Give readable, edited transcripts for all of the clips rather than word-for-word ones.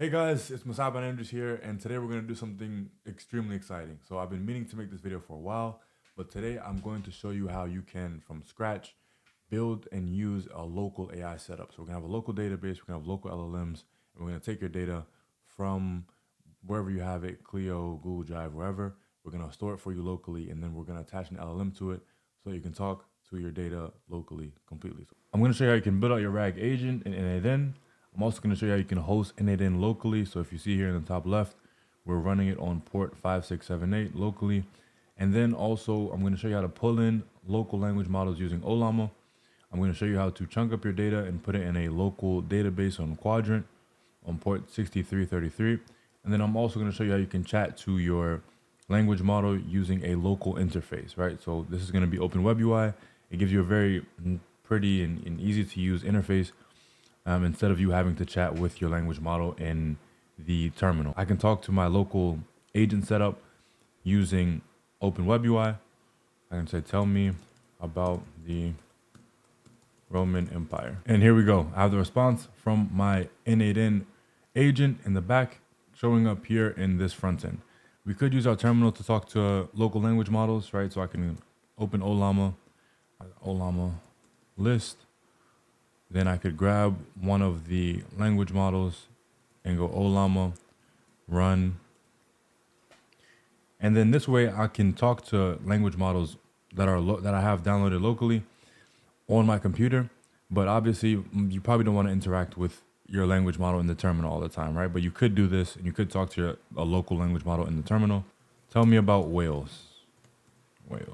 Hey guys, it's Masai here, and today we're going to do something extremely exciting. So I've been meaning to make this video for a while, but today I'm going to show you how you can, from scratch, build and use a local AI setup. So we're going to have a local database, we're going to have local LLMs, and we're going to take your data from wherever you have it, Clio, Google Drive, wherever. We're going to store it for you locally, and then we're going to attach an LLM to it so you can talk to your data locally completely. So I'm going to show you how you can build out your RAG agent in n8n. I'm also going to show you how you can host n8n locally. So if you see here in the top left, we're running it on port 5678 locally. And then also I'm going to show you how to pull in local language models using Olama. I'm going to show you how to chunk up your data and put it in a local database on Quadrant on port 6333. And then I'm also going to show you how you can chat to your language model using a local interface, right? So this is going to be Open WebUI. It gives you a very pretty and easy to use interface instead of you having to chat with your language model in the terminal. I can talk to my local agent setup using Open WebUI. I can say, tell me about the Roman Empire. And here we go. I have the response from my n8n agent in the back showing up here in this front end. We could use our terminal to talk to local language models, right? So I can open Olama list. Then I could grab one of the language models and go Olama run. And then this way I can talk to language models that I have downloaded locally on my computer. But obviously you probably don't want to interact with your language model in the terminal all the time, right? But you could do this and you could talk to a local language model in the terminal. Tell me about whales,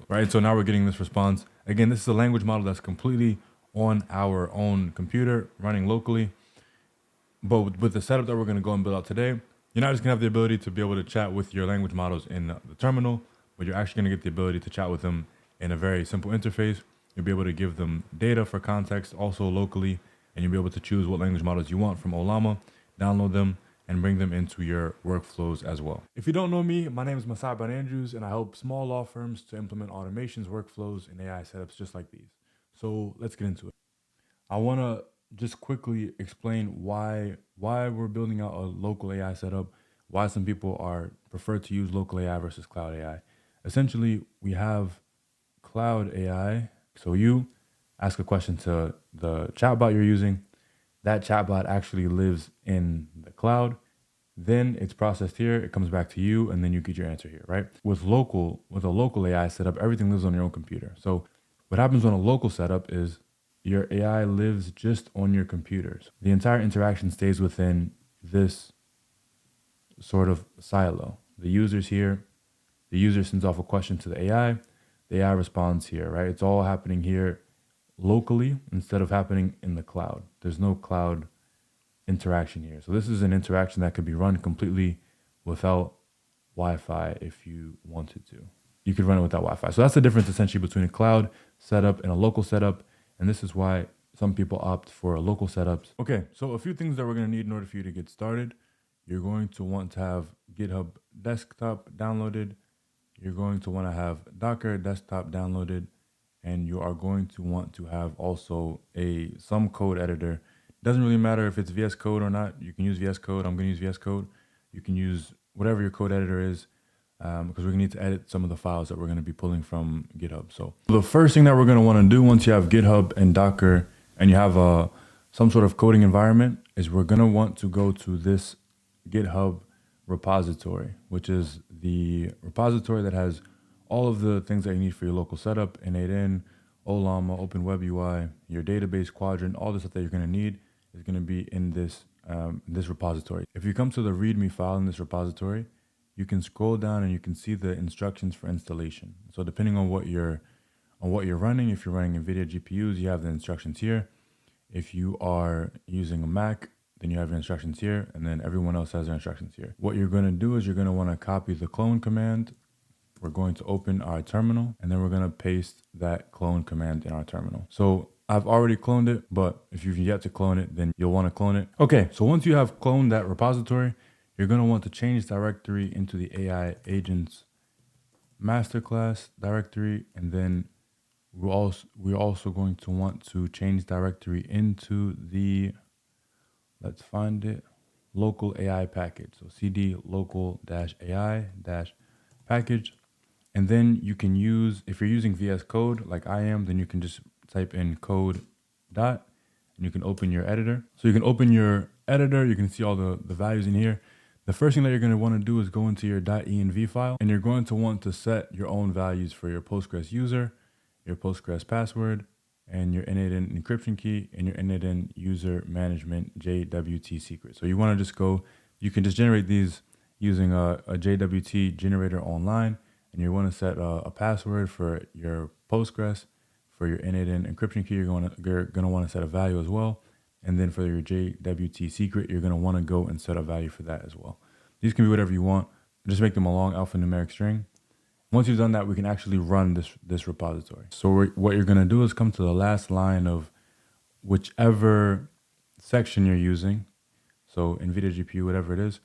right? So now we're getting this response. Again, this is a language model that's completely on our own computer running locally. But with the setup that we're going to go and build out today, you're not just going to have the ability to be able to chat with your language models in the terminal, but you're actually going to get the ability to chat with them in a very simple interface. You'll be able to give them data for context also locally, and you'll be able to choose what language models you want from Olama, download them, and bring them into your workflows as well. If you don't know me, my name is Masai, and I help small law firms to implement automations, workflows, and AI setups just like these. So let's get into it. I want to just quickly explain why we're building out a local AI setup, why some people prefer to use local AI versus cloud AI. Essentially, we have cloud AI. So you ask a question to the chatbot you're using. That chatbot actually lives in the cloud. Then it's processed here, it comes back to you, and then you get your answer here, right? With a local AI setup, everything lives on your own computer. So what happens on a local setup is your AI lives just on your computers. The entire interaction stays within this sort of silo. The user's here, the user sends off a question to the AI responds here, right? It's all happening here locally instead of happening in the cloud. There's no cloud interaction here. So this is an interaction that could be run completely without Wi-Fi if you wanted to. You could run it without Wi-Fi. So that's the difference essentially between a cloud setup and a local setup. And this is why some people opt for local setups. Okay, so a few things that we're going to need in order for you to get started. You're going to want to have GitHub Desktop downloaded. You're going to want to have Docker Desktop downloaded. And you are going to want to have also some code editor. Doesn't really matter if it's VS Code or not. You can use VS Code. I'm going to use VS Code. You can use whatever your code editor is. Because we're going to need to edit some of the files that we're going to be pulling from GitHub. So the first thing that we're going to want to do once you have GitHub and Docker and you have some sort of coding environment is we're going to want to go to this GitHub repository, which is the repository that has all of the things that you need for your local setup, n8n, Olama, Open WebUI, your database quadrant, all the stuff that you're going to need is going to be in this repository. If you come to the README file in this repository, you can scroll down and you can see the instructions for installation. So depending on what you're running, if you're running NVIDIA GPUs, you have the instructions here. If you are using a Mac, then you have your instructions here, and then everyone else has their instructions here. What you're going to do is you're going to want to copy the clone command. We're going to open our terminal, and then we're going to paste that clone command in our terminal. So I've already cloned it, but if you've yet to clone it, then you'll want to clone it. Okay, so once you have cloned that repository, you're going to want to change directory into the AI agents masterclass directory. And then we're also going to want to change directory into the, let's find it. local AI package. So cd local dash AI dash package. And then you can use, if you're using VS Code like I am, then you can just type in code dot and you can open your editor. So you can open your editor, you can see all the values in here. The first thing that you're going to want to do is go into your .env file, and you're going to want to set your own values for your Postgres user, your Postgres password, and your innate-in encryption key, and your innate-in user management JWT secret. So you want to just go, you can just generate these using a JWT generator online, and you want to set a password for your Postgres. For your innate-in encryption key, you're going to want to set a value as well. And then for your JWT secret, you're going to want to go and set a value for that as well. These can be whatever you want. Just make them a long alphanumeric string. Once you've done that, we can actually run this repository. So what you're going to do is come to the last line of whichever section you're using. So NVIDIA GPU, whatever it is,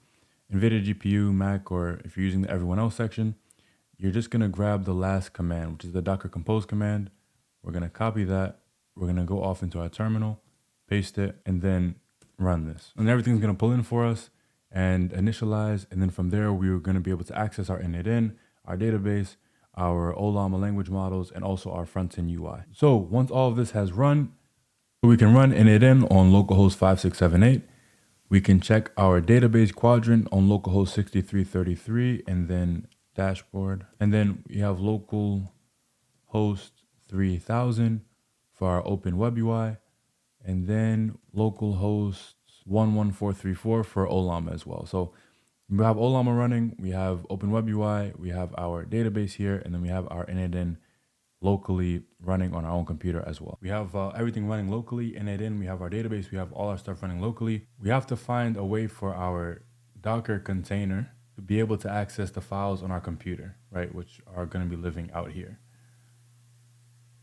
NVIDIA GPU, Mac, or if you're using the everyone else section, you're just going to grab the last command, which is the docker compose command. We're going to copy that. We're going to go off into our terminal, paste it, and then run this. And everything's going to pull in for us and initialize. And then from there, we're going to be able to access our innate-in, our database, our Ollama language models, and also our front-end UI. So once all of this has run, we can run innate-in on localhost 5678. We can check our database quadrant on localhost 6333 and then dashboard. And then we have localhost 3000 for our open WebUI, and then localhost 11434 for Ollama as well. So we have Ollama running, we have open WebUI, we have our database here, and then we have our innate-in locally running on our own computer as well. We have everything running locally, innate-in, we have our database, we have all our stuff running locally. We have to find a way for our Docker container to be able to access the files on our computer, right, which are going to be living out here.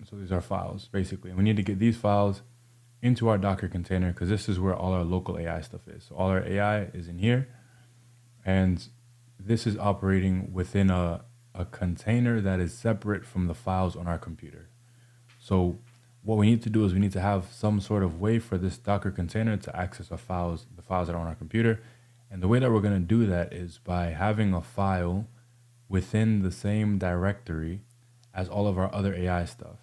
So these are files, basically. And we need to get these files into our Docker container because this is where all our local AI stuff is. So all our AI is in here. And this is operating within a container that is separate from the files on our computer. So what we need to do is we need to have some sort of way for this Docker container to access the files that are on our computer. And the way that we're going to do that is by having a file within the same directory as all of our other AI stuff.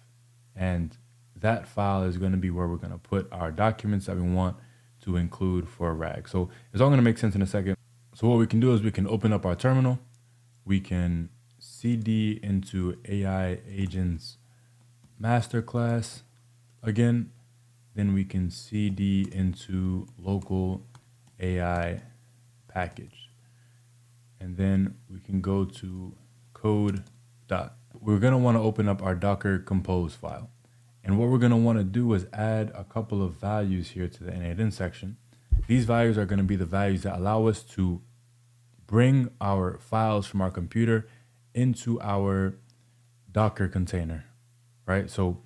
And that file is going to be where we're going to put our documents that we want to include for RAG. So it's all going to make sense in a second. So what we can do is we can open up our terminal. We can cd into AI agents masterclass again. Then we can cd into local AI package. And then we can go to code dot. We're going to want to open up our Docker compose file. And what we're going to want to do is add a couple of values here to the innate-in section. These values are going to be the values that allow us to bring our files from our computer into our Docker container, right? So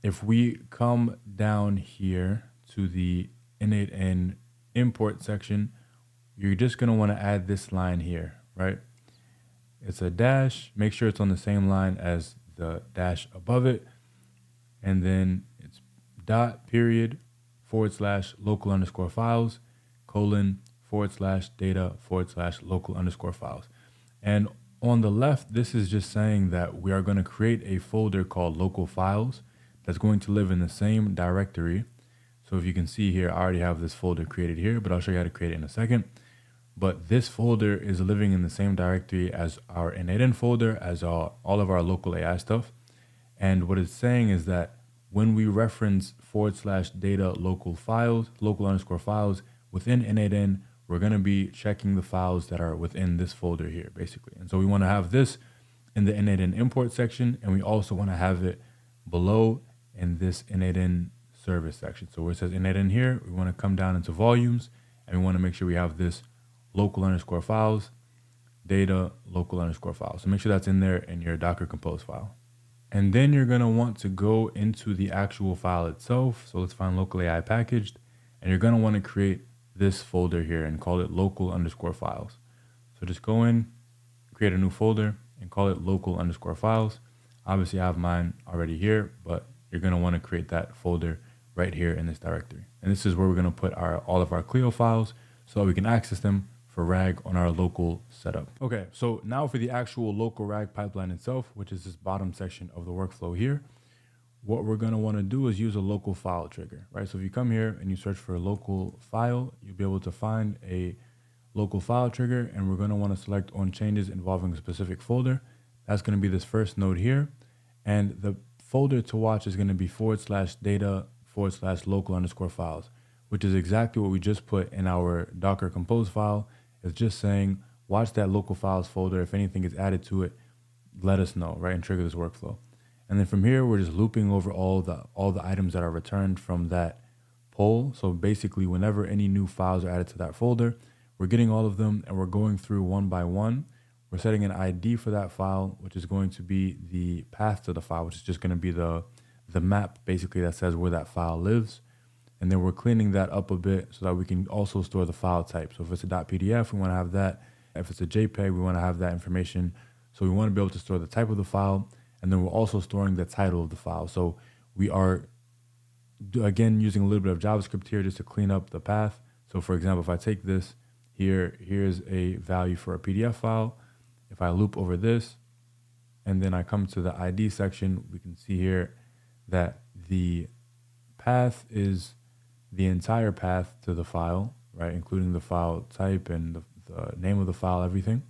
if we come down here to the innate-in import section, you're just going to want to add this line here, right? It's a dash. Make sure it's on the same line as the dash above it. And then it's dot period / local underscore files colon / data / local underscore files. And on the left, this is just saying that we are going to create a folder called local files that's going to live in the same directory. So if you can see here, I already have this folder created here, but I'll show you how to create it in a second. But this folder is living in the same directory as our innate-in folder, as all of our local AI stuff. And what it's saying is that when we reference / data local files, local underscore files within innate-in, we're going to be checking the files that are within this folder here, basically. And so we want to have this in the innate-in import section, and we also want to have it below in this innate-in service section. So where it says innate-in here, we want to come down into volumes, and we want to make sure we have this local underscore files, data local underscore files. So make sure that's in there in your Docker compose file. And then you're going to want to go into the actual file itself. So let's find local AI packaged, and you're going to want to create this folder here and call it local underscore files. So just go in, create a new folder and call it local underscore files. Obviously I have mine already here, but you're going to want to create that folder right here in this directory. And this is where we're going to put all of our Clio files. so that we can access them for RAG on our local setup. Okay, so now for the actual local RAG pipeline itself, which is this bottom section of the workflow here, what we're going to want to do is use a local file trigger, right? So if you come here and you search for a local file, you'll be able to find a local file trigger, and we're going to want to select on changes involving a specific folder. That's going to be this first node here. And the folder to watch is going to be /data/local_files, which is exactly what we just put in our Docker compose file. It's just saying, watch that local files folder. If anything is added to it, let us know, right? And trigger this workflow. And then from here, we're just looping over all the items that are returned from that poll. So basically, whenever any new files are added to that folder, we're getting all of them and we're going through one by one. We're setting an ID for that file, which is going to be the path to the file, which is just going to be the map basically that says where that file lives. And then we're cleaning that up a bit so that we can also store the file type. So if it's a .pdf, we want to have that. If it's a JPEG, we want to have that information. So we want to be able to store the type of the file. And then we're also storing the title of the file. So we are, again, using a little bit of JavaScript here just to clean up the path. So for example, if I take this here, here's a value for a PDF file. If I loop over this, and then I come to the ID section, we can see here that the path is the entire path to the file, right? Including the file type and the name of the file, everything.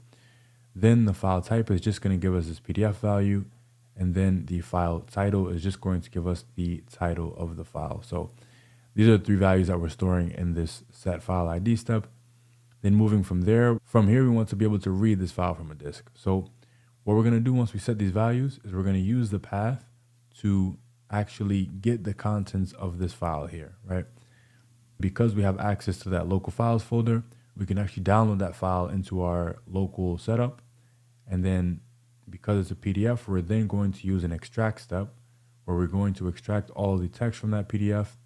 Then the file type is just going to give us this PDF value. And then the file title is just going to give us the title of the file. So these are the three values that we're storing in this set file ID step. Then moving from there, from here, we want to be able to read this file from a disk. So what we're going to do once we set these values is we're going to use the path to actually get the contents of this file here, right? Because we have access to that local files folder, we can actually download that file into our local setup. And then because it's a PDF, we're then going to use an extract step where we're going to extract all the text from that PDF.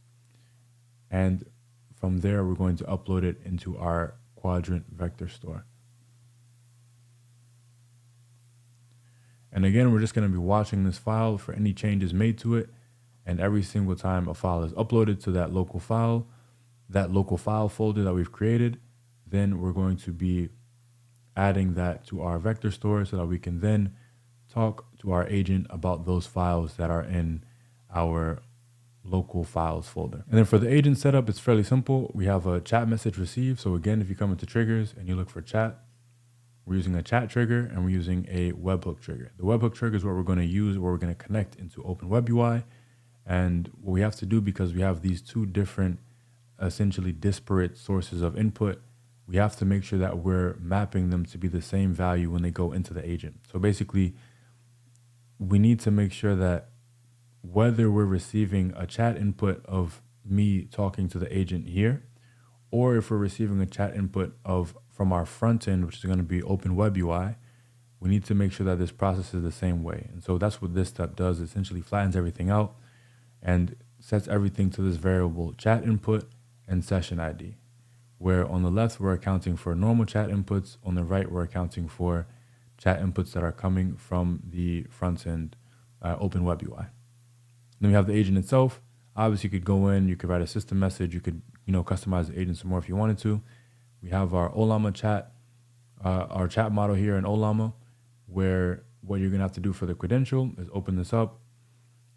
And from there, we're going to upload it into our quadrant vector store. And again, we're just going to be watching this file for any changes made to it. And every single time a file is uploaded to that local file folder that we've created, then we're going to be adding that to our vector store so that we can then talk to our agent about those files that are in our local files folder. And then for the agent setup, it's fairly simple. We have a chat message received. So again, if you come into triggers and you look for chat, we're using a chat trigger and we're using a webhook trigger. The webhook trigger is what we're going to use, where we're going to connect into Open WebUI. And what we have to do, because we have these two different, essentially disparate sources of input, we have to make sure that we're mapping them to be the same value when they go into the agent. So basically, we need to make sure that whether we're receiving a chat input of me talking to the agent here, or if we're receiving a chat input from our front end, which is going to be Open WebUI, we need to make sure that this process is the same way. And so that's what this step does. It essentially flattens everything out and sets everything to this variable chat input and session ID, where on the left, we're accounting for normal chat inputs. On the right, we're accounting for chat inputs that are coming from the front end Open WebUI. Then we have the agent itself. Obviously, you could go in, you could write a system message, you could customize the agent some more if you wanted to. We have our Ollama chat, our chat model here in Ollama, where what you're gonna have to do for the credential is open this up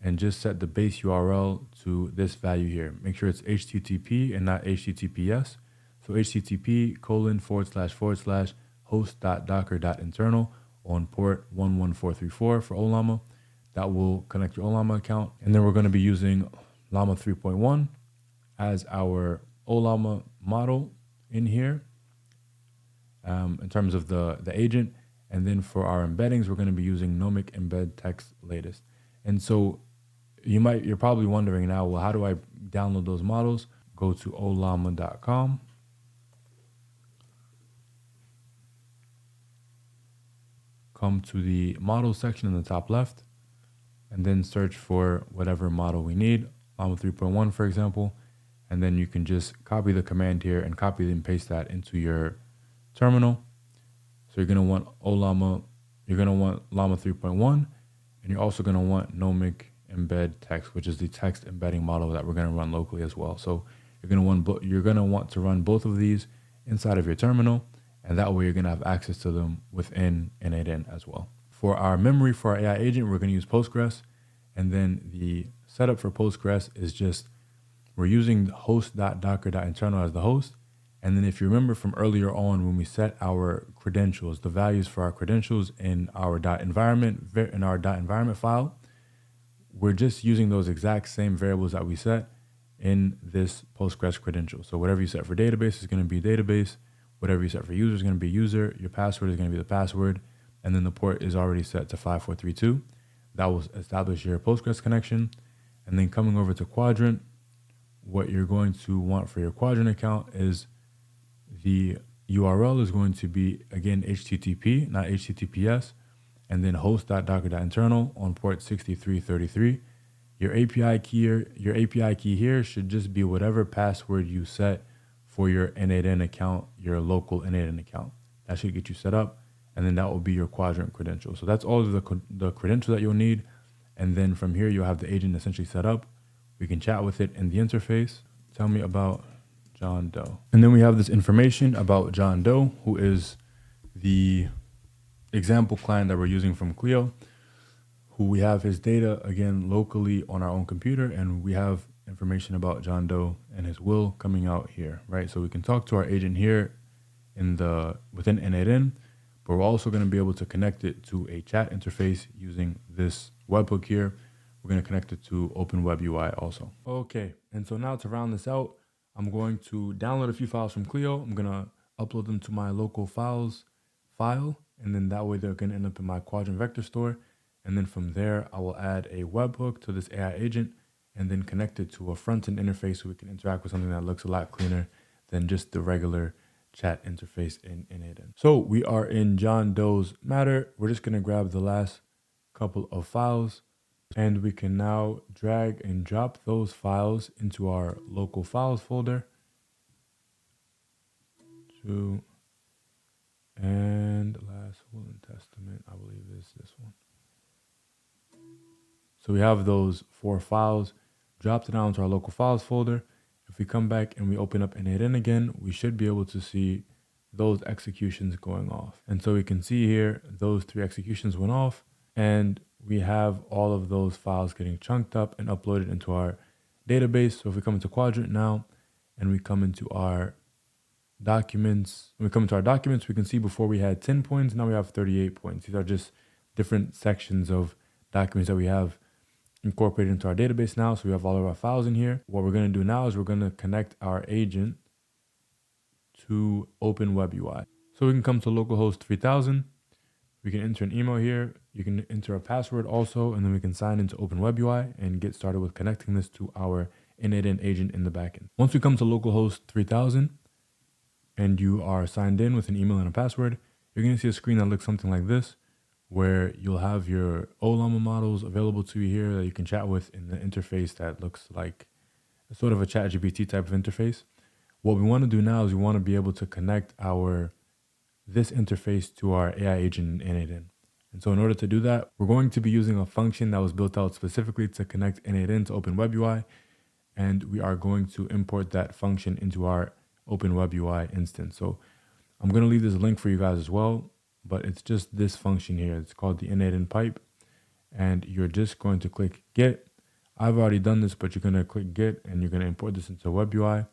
and just set the base URL to this value here. Make sure it's HTTP and not HTTPS. So http://host.docker.internal on port 11434 for Ollama. That will connect your Ollama account. And then we're going to be using Llama 3.1 as our Ollama model in here in terms of the agent. And then for our embeddings, we're going to be using Nomic Embed Text Latest. And so you're probably wondering now, well, how do I download those models? Go to ollama.com. Come to the model section in the top left, and then search for whatever model we need, Llama 3.1, for example. And then you can just copy the command here and copy and paste that into your terminal. So you're going to want Ollama, you're going to want Llama 3.1, and you're also going to want Nomic Embed Text, which is the text embedding model that we're going to run locally as well. So you're going to want to run both of these inside of your terminal. And that way you're going to have access to them within n8n as well. For our memory for our AI agent, we're going to use Postgres. And then the setup for Postgres is just, we're using host.docker.internal as the host. And then if you remember from earlier on, when we set our credentials, the values for our credentials in our .environment file, we're just using those exact same variables that we set in this Postgres credential. So whatever you set for database is going to be database. Whatever you set for user is going to be user. Your password is going to be the password. And then the port is already set to 5432. That will establish your Postgres connection. And then coming over to Quadrant, what you're going to want for your Quadrant account is the URL is going to be, again, HTTP, not HTTPS, and then host.docker.internal on port 6333. Your API key here should just be whatever password you set for your n8n account, your local n8n account. That should get you set up, and then that will be your Quadrant credential. So that's all of the credentials that you'll need. And then from here, you'll have the agent essentially set up. We can chat with it in the interface. Tell me about John Doe. And then we have this information about John Doe, who is the example client that we're using from Clio, who we have his data, again, locally on our own computer. And we have information about John Doe and his will coming out here, right? So we can talk to our agent here within n8n, but we're also going to be able to connect it to a chat interface using this webhook here. We're going to connect it to Open WebUI also. Okay, and so now to round this out, I'm going to download a few files from Clio. I'm going to upload them to my local files file, and then that way they're going to end up in my Quadrant vector store. And then from there, I will add a webhook to this AI agent and then connect it to a front-end interface so we can interact with something that looks a lot cleaner than just the regular chat interface in n8n. So we are in John Doe's matter. We're just going to grab the last couple of files, and we can now drag and drop those files into our local files folder. And last will and testament, I believe, is this one. So we have those 4 files, dropped it down to our local files folder. If we come back and we open up n8n again, we should be able to see those executions going off. And so we can see here, those 3 executions went off, and we have all of those files getting chunked up and uploaded into our database. So if we come into Quadrant now, and we come into our documents, we can see before we had 10 points, now we have 38 points. These are just different sections of documents that we have incorporated into our database now. So we have all of our files in here. What we're going to do now is we're going to connect our agent to Open WebUI. So we can come to localhost 3000. We can enter an email here. You can enter a password also, and then we can sign into Open WebUI and get started with connecting this to our n8n agent in the backend. Once we come to localhost 3000 and you are signed in with an email and a password, you're going to see a screen that looks something like this, where you'll have your Ollama models available to you here that you can chat with in the interface that looks like sort of a ChatGPT type of interface. What we want to do now is we want to be able to connect this interface to our AI agent in n8n. And so in order to do that, we're going to be using a function that was built out specifically to connect n8n to Open WebUI. And we are going to import that function into our Open WebUI instance. So I'm going to leave this link for you guys as well, but it's just this function here. It's called the n8n pipe, and you're just going to click get. I've already done this, but you're going to click get, and you're going to import this into WebUI.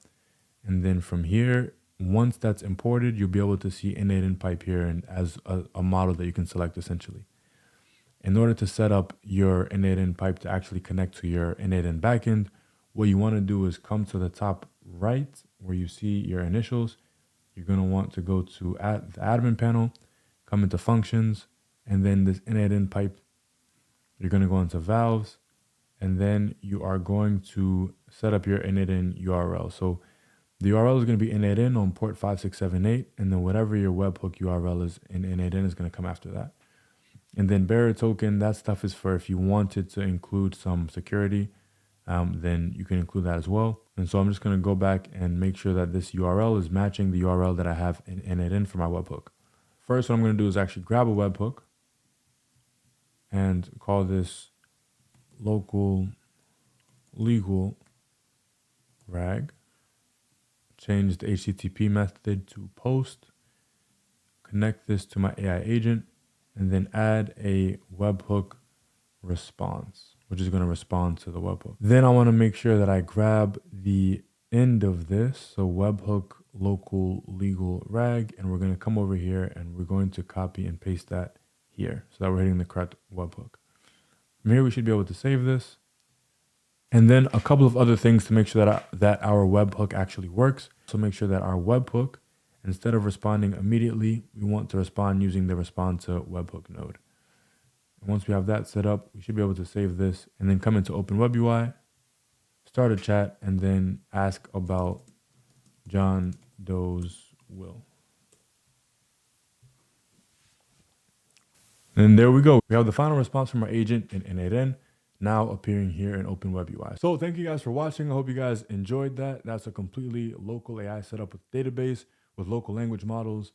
And then from here, once that's imported, you'll be able to see n8n pipe here and as a model that you can select essentially. In order to set up your n8n pipe to actually connect to your n8n backend, what you want to do is come to the top right where you see your initials. You're going to want to go to the admin panel, come into functions, and then this n8n pipe, you're going to go into valves, and then you are going to set up your n8n URL. So the URL is going to be n8n on port 5678, and then whatever your webhook URL is in n8n is going to come after that. And then bearer token, that stuff is for if you wanted to include some security, then you can include that as well. And so I'm just going to go back and make sure that this URL is matching the URL that I have in n8n for my webhook. First, what I'm going to do is actually grab a webhook and call this local legal rag change the HTTP method to post, connect this to my AI agent, and then add a webhook response, which is going to respond to the webhook. Then I want to make sure that I grab the end of this, so webhook local legal rag, and we're going to come over here and we're going to copy and paste that here so that we're hitting the correct webhook. From here, we should be able to save this. And then a couple of other things to make sure that our webhook actually works. So make sure that our webhook, instead of responding immediately, we want to respond using the respond to webhook node. And once we have that set up, we should be able to save this and then come into Open WebUI, start a chat, and then ask about John Doe's will. And there we go. We have the final response from our agent in N8N now appearing here in Open WebUI. So thank you guys for watching. I hope you guys enjoyed that. That's a completely local AI setup with database, with local language models,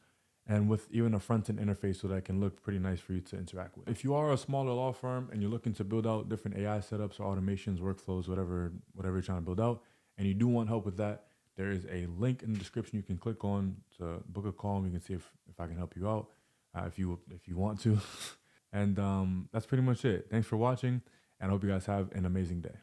and with even a front-end interface so that can look pretty nice for you to interact with. If you are a smaller law firm and you're looking to build out different AI setups or automations, workflows, whatever you're trying to build out, and you do want help with that, there is a link in the description you can click on to book a call, and we can see if I can help you out if you want to. And that's pretty much it. Thanks for watching, and I hope you guys have an amazing day.